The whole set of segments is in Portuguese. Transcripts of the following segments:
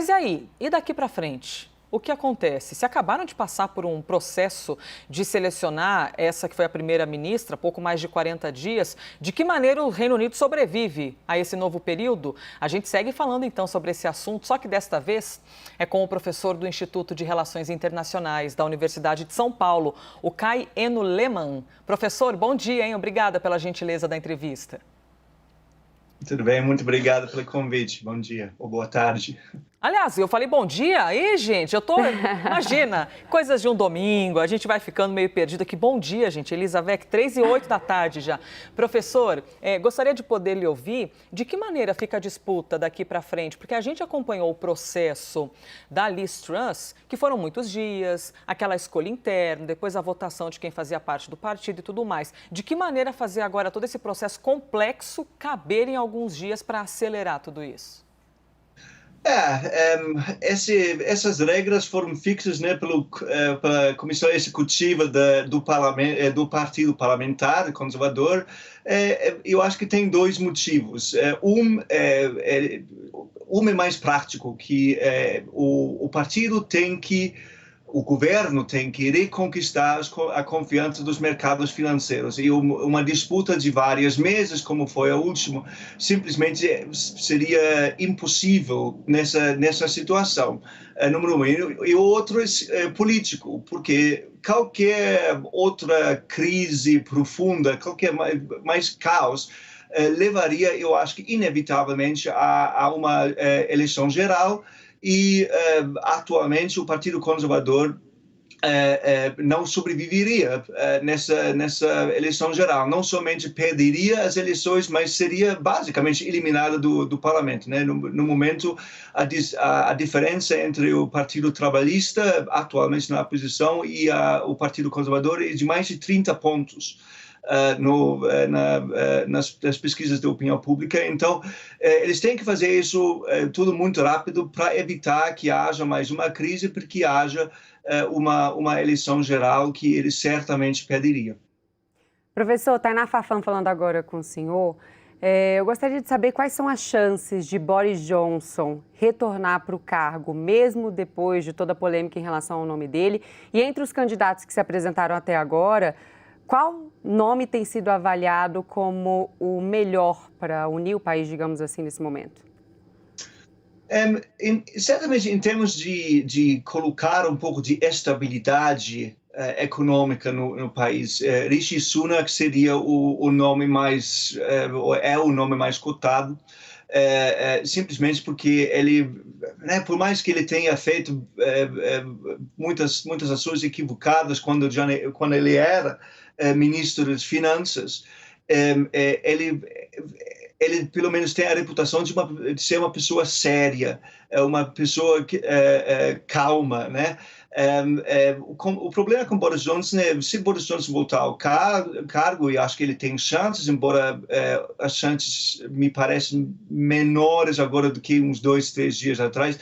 Mas e aí? E daqui para frente? O que acontece? Se acabaram de passar por um processo de selecionar essa que foi a primeira-ministra, pouco mais de 40 dias, de que maneira o Reino Unido sobrevive a esse novo período? A gente segue falando então sobre esse assunto, só que desta vez é com o professor do Instituto de Relações Internacionais da Universidade de São Paulo, o Kai Eno Lehmann. Professor, bom dia, hein? Obrigada pela gentileza da entrevista. Tudo bem, muito obrigado pelo convite. Bom dia ou boa tarde. Aliás, eu falei bom dia, aí, gente, imagina, coisas de um domingo, a gente vai ficando meio perdido aqui. Bom dia, gente, Elizabeth, 3h08 da tarde já. Professor, gostaria de poder lhe ouvir de que maneira fica a disputa daqui para frente, porque a gente acompanhou o processo da Liz Truss, que foram muitos dias, aquela escolha interna, depois a votação de quem fazia parte do partido e tudo mais. De que maneira fazer agora todo esse processo complexo caber em alguns dias para acelerar tudo isso? Essas regras foram fixas, né, pela Comissão Executiva do Partido Parlamentar Conservador. Eu acho que tem dois motivos. Um é mais prático, que o governo tem que reconquistar a confiança dos mercados financeiros. E uma disputa de vários meses, como foi a última, simplesmente seria impossível nessa situação. Número um. E o outro é político, porque qualquer outra crise profunda, qualquer mais caos, levaria, eu acho que inevitavelmente, a uma eleição geral. E atualmente o Partido Conservador não sobreviveria nessa eleição geral. Não somente perderia as eleições, mas seria basicamente eliminado do parlamento, né? No momento, a diferença entre o Partido Trabalhista, atualmente na oposição, e o Partido Conservador é de mais de 30 pontos. Nas pesquisas de opinião pública. Então, eles têm que fazer isso tudo muito rápido para evitar que haja mais uma crise, porque haja uma eleição geral que eles certamente perderiam. Professor, Tainá Fafan falando agora com o senhor. Eu gostaria de saber quais são as chances de Boris Johnson retornar para o cargo, mesmo depois de toda a polêmica em relação ao nome dele. E entre os candidatos que se apresentaram até agora, qual nome tem sido avaliado como o melhor para unir o país, digamos assim, nesse momento? Certamente, em termos de colocar um pouco de estabilidade econômica no país, Rishi Sunak seria o nome mais, o nome mais cotado. Simplesmente porque ele, né, por mais que ele tenha feito muitas ações equivocadas quando ele era ministro das Finanças, ele pelo menos tem a reputação de ser uma pessoa séria, uma pessoa calma, né? O problema com Boris Johnson é, se Boris Johnson voltar ao cargo, e acho que ele tem chances, embora as chances me parecem menores agora do que uns 2, 3 dias atrás,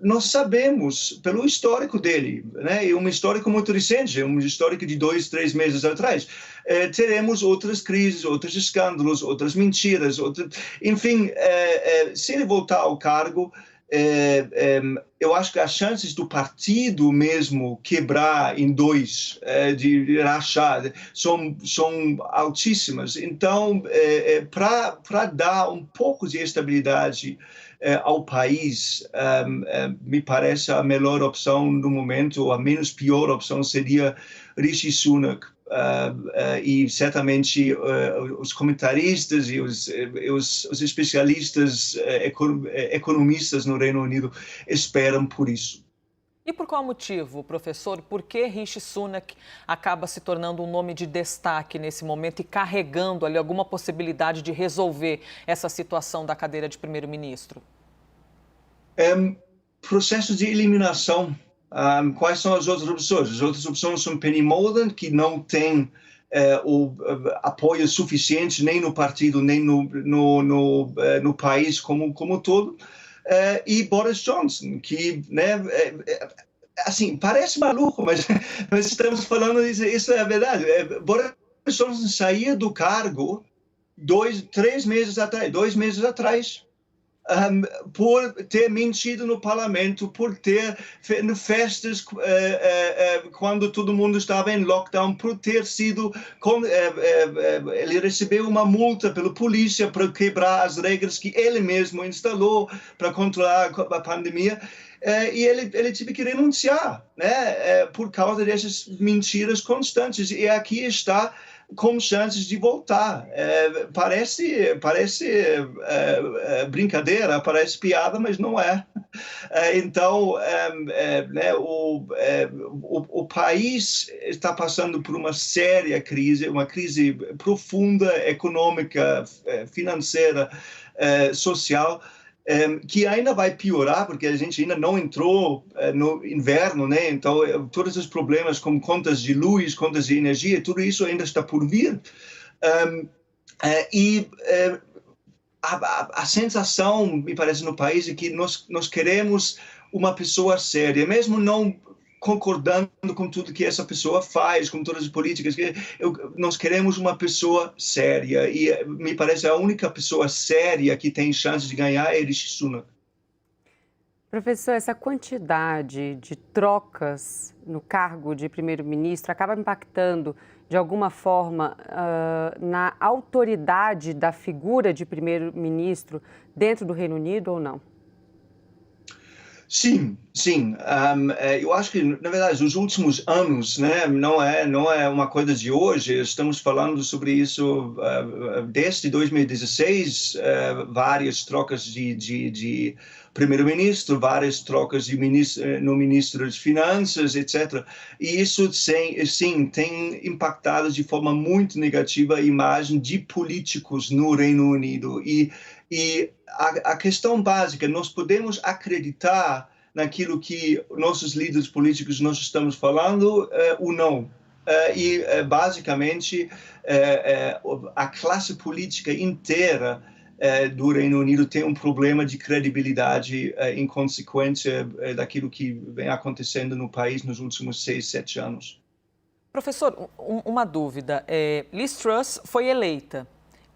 nós sabemos, pelo histórico dele, né, e um histórico muito recente, um histórico de 2, 3 meses atrás, teremos outras crises, outros escândalos, outras mentiras, enfim, se ele voltar ao cargo, eu acho que as chances do partido mesmo quebrar em dois, de rachar, são altíssimas. Então, para dar um pouco de estabilidade ao país, me parece a melhor opção no momento, ou a menos pior opção seria Rishi Sunak. E certamente os comentaristas e os especialistas economistas no Reino Unido esperam por isso. E por qual motivo, professor? Por que Rishi Sunak acaba se tornando um nome de destaque nesse momento e carregando ali alguma possibilidade de resolver essa situação da cadeira de primeiro-ministro? Processo de eliminação. Quais são as outras opções? As outras opções são Penny Mordaunt, que não tem o apoio suficiente nem no partido, nem no país como todo. E Boris Johnson, que, né, assim, parece maluco, mas estamos falando isso é a verdade. Boris Johnson saía do cargo 2 meses atrás. por ter mentido no parlamento, por ter feito festas quando todo mundo estava em lockdown, por ter sido... ele recebeu uma multa pela polícia para quebrar as regras que ele mesmo instalou para controlar a pandemia. E ele teve que renunciar, né, por causa dessas mentiras constantes. E aqui está com chances de voltar. Parece brincadeira, parece piada, mas não é. Então, né, o país está passando por uma séria crise, uma crise profunda, econômica, financeira, social, que ainda vai piorar, porque a gente ainda não entrou no inverno, né? Então, todos os problemas como contas de luz, contas de energia, tudo isso ainda está por vir. A sensação, me parece, no país é que nós queremos uma pessoa séria, mesmo não concordando com tudo que essa pessoa faz, com todas as políticas. Nós queremos uma pessoa séria, e me parece a única pessoa séria que tem chance de ganhar é Rishi Sunak. Professor, essa quantidade de trocas no cargo de primeiro-ministro acaba impactando, de alguma forma, na autoridade da figura de primeiro-ministro dentro do Reino Unido ou não? Sim. Eu acho que, na verdade, nos últimos anos, né, não é uma coisa de hoje, estamos falando sobre isso desde 2016, várias trocas de primeiro-ministro, várias trocas no ministro das Finanças, etc. E isso, sim, tem impactado de forma muito negativa a imagem de políticos no Reino Unido. E a questão básica, nós podemos acreditar naquilo que nossos líderes políticos nós estamos falando ou não. Basicamente, a classe política inteira do Reino Unido tem um problema de credibilidade em consequência daquilo que vem acontecendo no país nos últimos 6, 7 anos. Professor, uma dúvida. Liz Truss foi eleita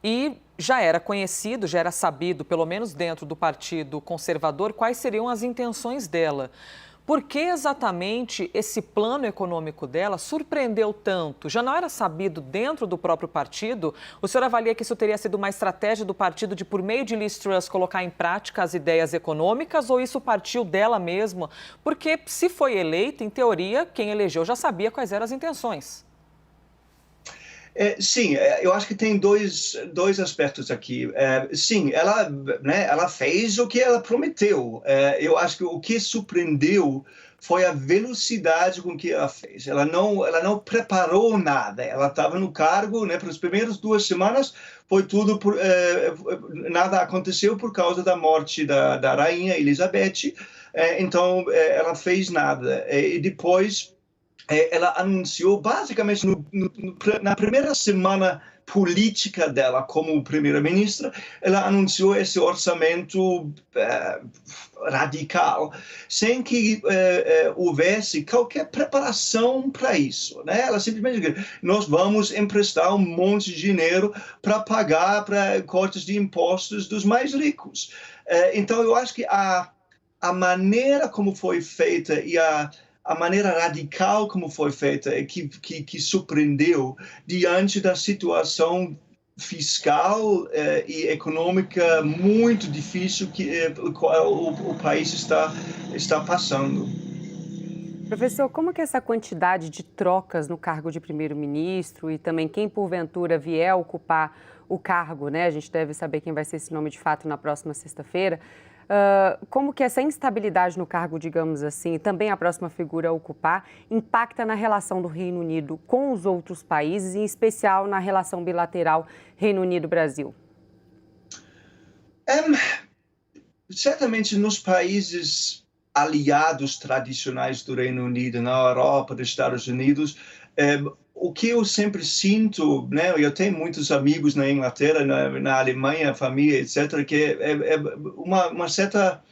e já era conhecido, já era sabido, pelo menos dentro do Partido Conservador, quais seriam as intenções dela. Por que exatamente esse plano econômico dela surpreendeu tanto? Já não era sabido dentro do próprio partido? O senhor avalia que isso teria sido uma estratégia do partido de, por meio de Liz Truss, colocar em prática as ideias econômicas, ou isso partiu dela mesma? Porque se foi eleita, em teoria, quem elegeu já sabia quais eram as intenções. Sim, eu acho que tem dois aspectos aqui. Sim, ela fez o que ela prometeu. Eu acho que o que surpreendeu foi a velocidade com que ela fez. Ela não preparou nada. Ela estava no cargo, né, pelas primeiras 2 semanas, foi tudo nada aconteceu por causa da morte da rainha Elizabeth. Então, ela fez nada. E depois ela anunciou, basicamente, na primeira semana política dela como primeira-ministra, ela anunciou esse orçamento radical, sem que houvesse qualquer preparação para isso, né? Ela simplesmente disse, nós vamos emprestar um monte de dinheiro para pagar para cortes de impostos dos mais ricos. Então, eu acho que a maneira como foi feita e a maneira radical como foi feita é que surpreendeu diante da situação fiscal e econômica muito difícil que o país está passando. Professor, como que essa quantidade de trocas no cargo de primeiro-ministro e também quem porventura vier ocupar o cargo, né? A gente deve saber quem vai ser esse nome de fato na próxima sexta-feira. Como que essa instabilidade no cargo, digamos assim, e também a próxima figura a ocupar, impacta na relação do Reino Unido com os outros países, em especial na relação bilateral Reino Unido-Brasil? Certamente nos países aliados tradicionais do Reino Unido, na Europa, dos Estados Unidos, o que eu sempre sinto, né, eu tenho muitos amigos na Inglaterra, na Alemanha, família, etc., que é uma certa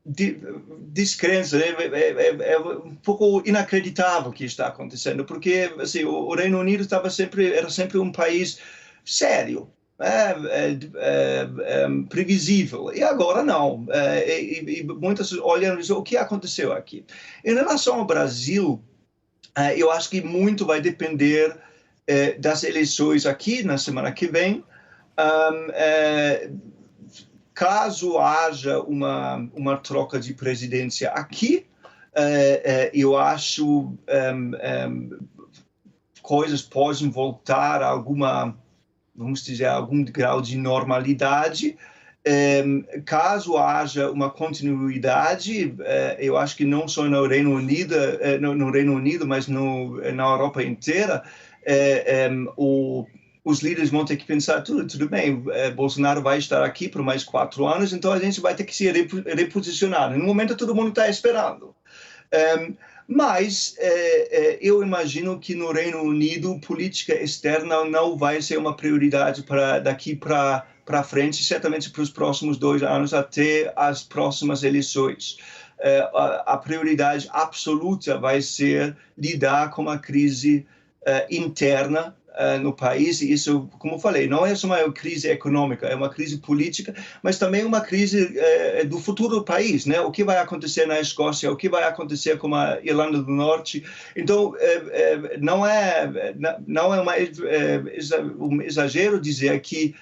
descrença, é um pouco inacreditável o que está acontecendo, porque assim, o Reino Unido era sempre um país sério, previsível. E agora não. E muitas olham e dizem, o que aconteceu aqui? Em relação ao Brasil, eu acho que muito vai depender das eleições aqui na semana que vem. Caso haja uma troca de presidência aqui, eu acho coisas podem voltar a vamos dizer, algum grau de normalidade. Caso haja uma continuidade, eu acho que não só no Reino Unido, mas na Europa inteira, os líderes vão ter que pensar, tudo bem, Bolsonaro vai estar aqui por mais 4 anos, então a gente vai ter que se reposicionar. No momento, todo mundo está esperando. Mas eu imagino que no Reino Unido, política externa não vai ser uma prioridade daqui para frente, certamente para os próximos 2 anos, até as próximas eleições. A prioridade absoluta vai ser lidar com a crise interna no país, e isso, como eu falei, não é só uma crise econômica, é uma crise política, mas também uma crise do futuro do país, né? O que vai acontecer na Escócia, o que vai acontecer com a Irlanda do Norte. Então, não é um exagero dizer que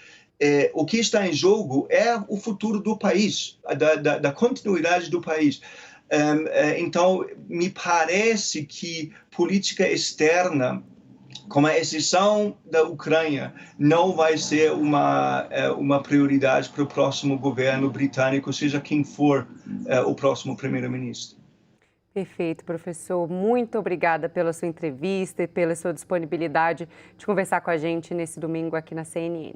o que está em jogo é o futuro do país, da continuidade do país. Então, me parece que política externa, com a exceção da Ucrânia, não vai ser uma prioridade para o próximo governo britânico, seja quem for o próximo primeiro-ministro. Perfeito, professor. Muito obrigada pela sua entrevista e pela sua disponibilidade de conversar com a gente nesse domingo aqui na CNN.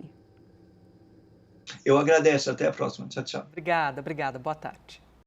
Eu agradeço. Até a próxima. Tchau, tchau. Obrigada. Boa tarde.